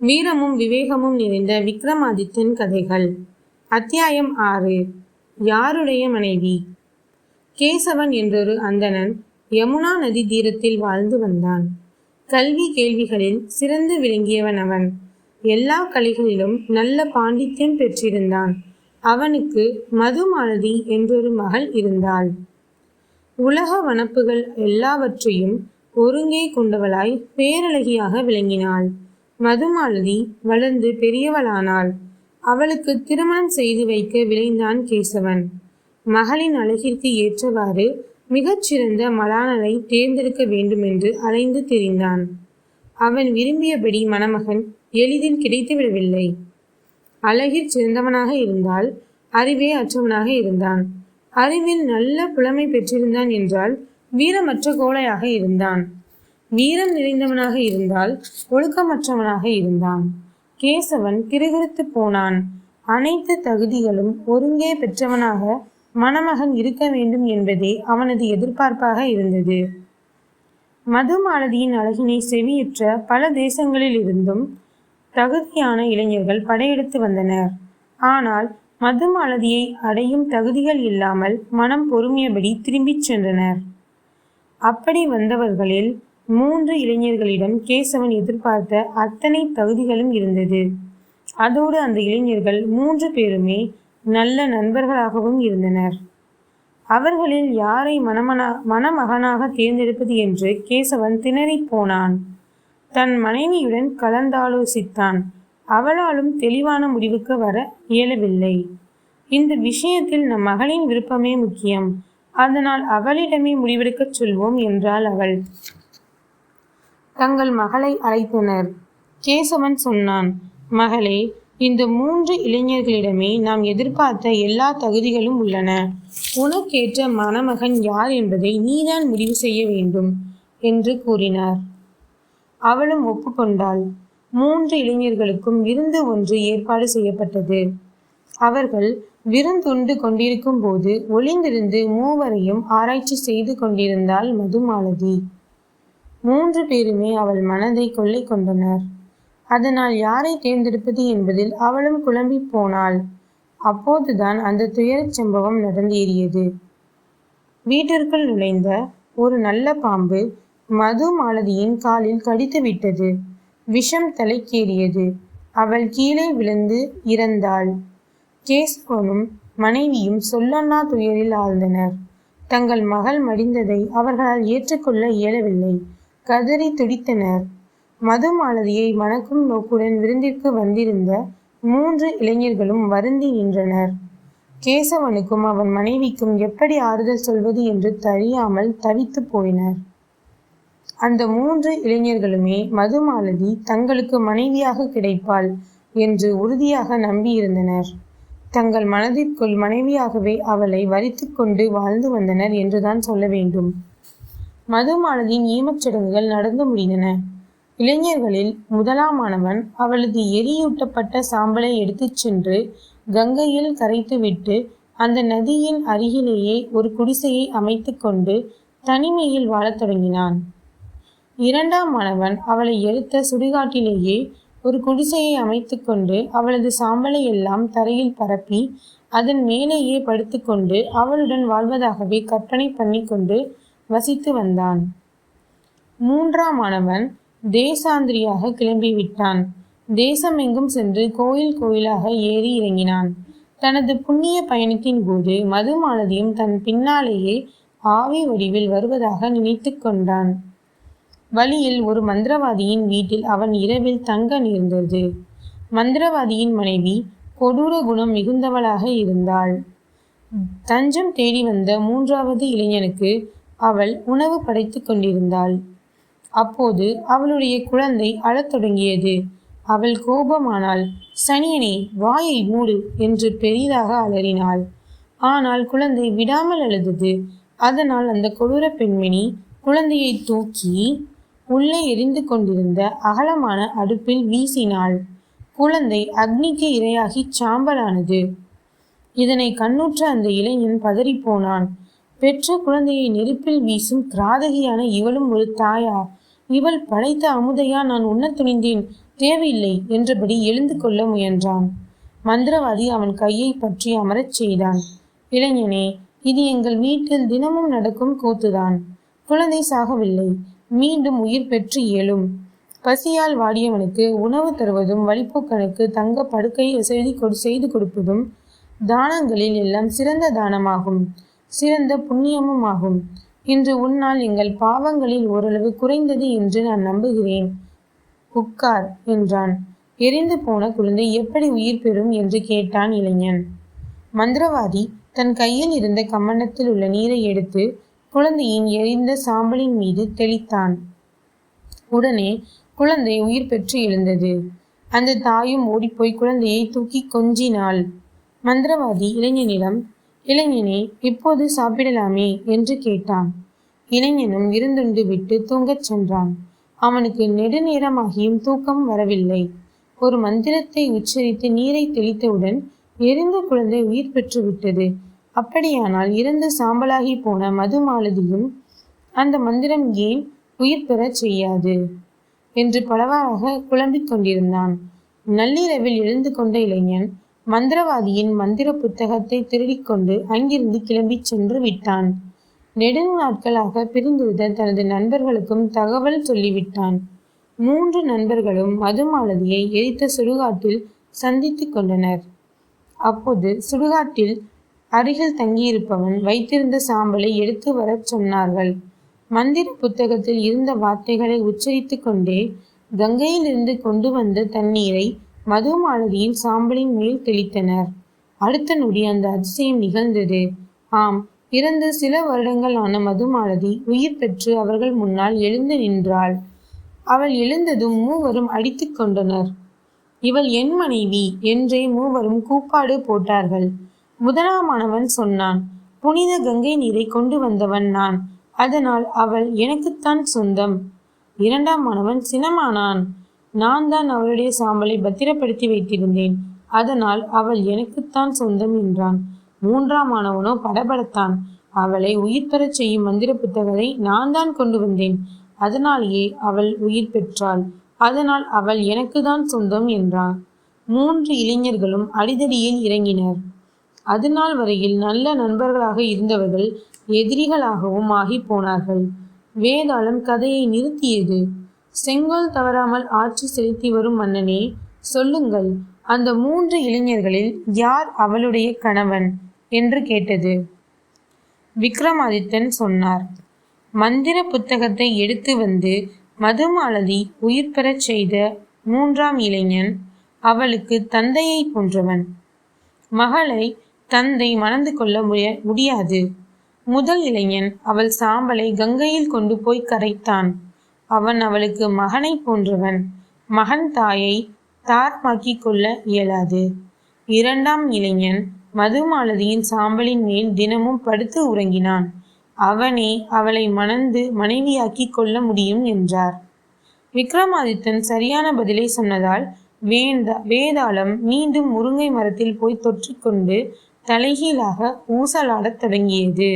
வீரமும் விவேகமும் நிறைந்த விக்ரமாதித்தன் கதைகள். அத்தியாயம் 6. யாருடைய மனைவி? கேசவன் என்றொரு அந்தணன் யமுனா நதி தீரத்தில் வாழ்ந்து வந்தான். கல்வி கேள்விகளில் சிறந்து விளங்கியவன் அவன். எல்லா கலைகளிலும் நல்ல பாண்டித்யம் பெற்றிருந்தான். அவனுக்கு மதுமாலதி என்றொரு மகள் இருந்தாள். உலக வனப்புகள் எல்லாவற்றையும் ஒருங்கே கொண்டவளாய் பேரழகியாக விளங்கினாள். மதுமாலதி வளர்ந்து பெரியவளானாள். அவளுக்கு திருமணம் செய்து வைக்க விளைந்தான் கேசவன். மகளின் அழகிற்கு ஏற்றவாறு மிகச்சிறந்த மலானலை தேர்ந்தெடுக்க வேண்டுமென்று அலைந்து திரிந்தான். அவன் விரும்பியபடி மணமகன் எளிதில் கிடைத்துவிடவில்லை. அழகிற் சிறந்தவனாக இருந்தால் அறிவே அற்றவனாக இருந்தான். அறிவில் நல்ல புலமை பெற்றிருந்தான் என்றால் வீரமற்ற கோழையாக இருந்தான். வீரம் நிறைந்தவனாக இருந்தால் ஒழுக்கமற்றவனாக இருந்தான். கேசவன் கிறுகிறுத்து போனான். அனைத்து தகுதிகளும் ஒருங்கே பெற்றவனாக மணமகன் இருக்க வேண்டும் என்பதே அவனது எதிர்பார்ப்பாக இருந்தது. மதுமாலதியின் அழகினை செவியுற்ற பல தேசங்களில் இருந்தும் தகுதியான இளைஞர்கள் படையெடுத்து வந்தனர். ஆனால் மதுமாலதியை அடையும் தகுதிகள் இல்லாமல் மனம் பொறுமியபடி திரும்பிச் சென்றனர். அப்படி வந்தவர்களில் 3 இளைஞர்களிடம் கேசவன் எதிர்பார்த்த அத்தனை தகுதிகளும் இருந்தது. அதோடு அந்த இளைஞர்கள் 3 பேருமே நல்ல நண்பர்களாகவும் இருந்தனர். அவர்களில் யாரை மணமகனாக தேர்ந்தெடுப்பது என்று கேசவன் திணறி போனான். தன் மனைவியுடன் கலந்தாலோசித்தான். அவளாலும் தெளிவான முடிவுக்கு வர இயலவில்லை. இந்த விஷயத்தில் நம் மகளின் விருப்பமே முக்கியம், அதனால் அவளிடமே முடிவெடுக்கச் சொல்வோம் என்றாள் அவள். தங்கள் மகளை அழைத்தனர். கேசவன் சொன்னான், மகளே, இந்த 3 இளைஞர்களிடமே நாம் எதிர்பார்த்த எல்லா தகுதிகளும் உள்ளன. உனக்கேற்ற மணமகன் யார் என்பதை நீதான் முடிவு செய்ய வேண்டும் என்று கூறினார். அவளும் ஒப்புக்கொண்டாள். 3 இளைஞர்களுக்கும் விருந்து ஒன்று ஏற்பாடு செய்யப்பட்டது. அவர்கள் விருந்துண்டு கொண்டிருக்கும் போது ஒளிந்திருந்து 3வரையும் ஆராய்ச்சி செய்து கொண்டிருந்தாள் மதுமாலதி. 3 பேருமே அவள் மனதை கொள்ளை கொண்டனர். அதனால் யாரை தேர்ந்தெடுப்பது என்பதில் அவளும் குழம்பி போனாள். அப்போதுதான் அந்த துயரச் சம்பவம் நடந்தேறியது. வீட்டிற்குள் நுழைந்த ஒரு நல்ல பாம்பு மதுமாலதியின் காலில் கடித்து விட்டது. விஷம் தலைக்கேறியது. அவள் கீழே விழுந்து இறந்தாள். கேசவனும் மனைவியும் சொல்லொண்ணா துயரில் ஆழ்ந்தனர். தங்கள் மகள் மடிந்ததை அவர்களால் ஏற்றுக்கொள்ள இயலவில்லை. கதறி துடித்தனர். மதுமாலதியை மணக்கும் நோக்குடன் விருந்திற்கு வந்திருந்த 3 இளைஞர்களும் வருந்தி நின்றனர். கேசவனுக்கும் அவன் மனைவிக்கும் எப்படி ஆறுதல் சொல்வது என்று தெரியாமல் தவித்து போயினர். அந்த 3 இளைஞர்களுமே மதுமாலதி தங்களுக்கு மனைவியாக கிடைப்பாள் என்று உறுதியாக நம்பியிருந்தனர். தங்கள் மனதிற்குள் மனைவியாகவே அவளை வரித்து கொண்டு வாழ்ந்து வந்தனர் என்றுதான் சொல்ல வேண்டும். மதுமாலதியின் ஈமச்சடங்குகள் நடந்து முடிந்தன. இளைஞர்களில் முதலாமானவன் அவளது எரியூட்டப்பட்ட சாம்பலை எடுத்துச் சென்று கங்கையில் கரைத்துவிட்டு அந்த நதியின் அருகிலேயே ஒரு குடிசையை அமைத்து கொண்டு தனிமையில் வாழத் தொடங்கினான். 2ஆமானவன் அவளை எடுத்த சுடுகாட்டிலேயே ஒரு குடிசையை அமைத்து கொண்டு அவளது சாம்பலை எல்லாம் தரையில் பரப்பி அதன் மேலேயே படுத்துக்கொண்டு அவளுடன் வாழ்வதாகவே கற்பனை பண்ணி கொண்டு வசித்து வந்தான். 3ஆமானவன் தேசாந்திரியாக கிளம்பிவிட்டான். தேசமெங்கும் சென்று கோயில் கோயிலாக ஏறி இறங்கினான். தனது புண்ணிய பயணத்தின் போது மதுமாலதியும் தன் பின்னாலேயே ஆவி வடிவில் வருவதாக நினைத்து கொண்டான். வழியில் ஒரு மந்திரவாதியின் வீட்டில் அவன் இரவில் தங்க நேர்ந்தது. மந்திரவாதியின் மனைவி கொடூர குணம் மிகுந்தவளாக இருந்தாள். தஞ்சம் தேடி வந்த 3வது இளைஞனுக்கு அவள் உணவு படைத்து கொண்டிருந்தாள். அப்போது அவளுடைய குழந்தை அழத் தொடங்கியது. அவள் கோபமானாள். சனியனே, வாயை மூடு என்று பெரிதாக அலறினாள். ஆனால் குழந்தை விடாமல் அழுதது. அதனால் அந்த கொடூர பெண்மணி குழந்தையை தூக்கி உள்ளே எரிந்து கொண்டிருந்த அகலமான அடுப்பில் வீசினாள். குழந்தை அக்னிக்கு இரையாகி சாம்பலானது. இதனை கண்ணுற்ற அந்த இளைஞன் பதறிப்போனான். பெற்ற குழந்தையை நெருப்பில் வீசும் கிராதகியான இவளும் ஒரு தாயா இவள் படைத்த அமுதையா நான் உண்ணத் துணிந்தேன், தேவையில்லை என்றபடி எழுந்து கொள்ள முயன்றான். மந்திரவாதி அவன் கையை பற்றி அமரச் செய்தான். இளைஞனே, இது எங்கள் வீட்டில் தினமும் நடக்கும் கூத்துதான். குழந்தை சாகவில்லை, மீண்டும் உயிர் பெற்று இயலும். பசியால் வாடியவனுக்கு உணவு தருவதும் வழிப்போக்கனுக்கு தங்க படுக்கையை செய்து கொடுப்பதும் தானங்களில் எல்லாம் சிறந்த தானமாகும், சிறந்த புண்ணியமும் ஆகும். இன்று உன்னால் எங்கள் பாவங்களில் ஓரளவு குறைந்தது என்று நான் நம்புகிறேன். உட்கார் என்றான். எரிந்து போன குழந்தை எப்படி உயிர் பெறும் என்று கேட்டான் இளைஞன். மந்திரவாதி தன் கையில் இருந்த கம்மண்டத்தில் உள்ள நீரை எடுத்து குழந்தையின் எரிந்த சாம்பலின் மீது தெளித்தான். உடனே குழந்தை உயிர் பெற்று எழுந்தது. அந்த தாயும் ஓடிப்போய் குழந்தையை தூக்கி கொஞ்சினாள். மந்திரவாதி இளைஞனிடம், இளைஞனே, இப்போது சாப்பிடலாமே என்று கேட்டான். இளைஞனும் விருந்துண்டு விட்டு தூங்கச் சென்றான். அவனுக்கு நெடுநேரமாகியும் தூக்கம் வரவில்லை. ஒரு மந்திரத்தை உச்சரித்து நீரை தெளித்தவுடன் எரிந்த குழந்தை உயிர் பெற்று விட்டது. அப்படியானால் இறந்து சாம்பலாகி போன மதுமாலதியும் அந்த மந்திரம் ஏன் உயிர் பெறச் செய்யாது என்று பலவாறாக குழம்பிக் கொண்டிருந்தான். நள்ளிரவில் எழுந்து கொண்ட இளைஞன் மந்திரவாதியின் மந்திர புத்தகத்தை திருடிக்கொண்டு அங்கிருந்து கிளம்பி சென்று விட்டான். நெடுநாட்களாக பிரிந்திருந்த தனது நண்பர்களுக்கும் தகவல் சொல்லிவிட்டான். 3 நண்பர்களும் மதுமாலதியை எரித்த சுடுகாட்டில் சந்தித்து கொண்டனர். அப்போது சுடுகாட்டில் அருகில் தங்கியிருப்பவன் வைத்திருந்த சாம்பலை எடுத்து வரச் சொன்னார்கள். மந்திர புத்தகத்தில் இருந்த வார்த்தைகளை உச்சரித்து கொண்டே கங்கையிலிருந்து கொண்டு வந்த தண்ணீரை மதுமாலதியின் சாம்பலின் மேல் தெளித்தனர். அடுத்த நொடி அந்த அதிசயம் நிகழ்ந்தது. ஆம், இறந்து சில வருடங்கள் ஆன மதுமாலதி உயிர் பெற்று அவர்கள் முன்னால் எழுந்து நின்றாள். அவள் எழுந்ததும் மூவரும் அடித்து கொண்டனர். இவள் என் மனைவி என்றே மூவரும் கூப்பாடு போட்டார்கள். முதலாமானவன் சொன்னான், புனித கங்கை நீரை கொண்டு வந்தவன் நான், அதனால் அவள் எனக்குத்தான் சொந்தம். 2ஆம் மாணவன் சினமானான். நான் தான் அவளுடைய சாம்பலை பத்திரப்படுத்தி வைத்திருந்தேன், அதனால் அவள் எனக்குத்தான் சொந்தம் என்றான். 3ஆம் மாணவனோ படபடத்தான். அவளை உயிர் பெறச் செய்யும் மந்திர புத்தகத்தை நான் தான் கொண்டு வந்தேன், அதனாலேயே அவள் உயிர் பெற்றாள், அதனால் அவள் எனக்கு தான் சொந்தம் என்றான். 3 இளைஞர்களும் அடிதடியில் இறங்கினர். அதுநாள் வரையில் நல்ல நண்பர்களாக இருந்தவர்கள் எதிரிகளாகவும் ஆகி போனார்கள். வேதாளம் கதையை நிறுத்தியது. செங்கோல் தவறாமல் ஆட்சி செலுத்தி வரும் மன்னனே, சொல்லுங்கள், அந்த 3 இளைஞர்களில் யார் அவளுடைய கணவன் என்று கேட்டது. விக்ரமாதித்தன் சொன்னார், மந்திர புத்தகத்தை எடுத்து வந்து மதுமாலதி உயிர் பெறச் செய்த 3ஆம் இளைஞன் அவளுக்கு தந்தையை போன்றவன். மகளை தந்தை மணந்து கொள்ள முடியாது. முதல் இளைஞன் அவள் சாம்பலை கங்கையில் கொண்டு போய் கரைத்தான். அவன் அவளுக்கு மகனை போன்றவன். மகன் தாயை தார்மாக்கி கொள்ள இயலாது. 2ஆம் இளைஞன் மதுமாலதியின் சாம்பலின் மேல் தினமும் படுத்து உறங்கினான். அவனே அவளை மணந்து மனைவியாக்கி கொள்ள முடியும் என்றார். விக்ரமாதித்தன் சரியான பதிலை சொன்னதால் வேதாளம் மீண்டும் முருங்கை மரத்தில் போய் தொற்றிக்கொண்டு தலைகீழாக ஊசலாடத் தொடங்கியது.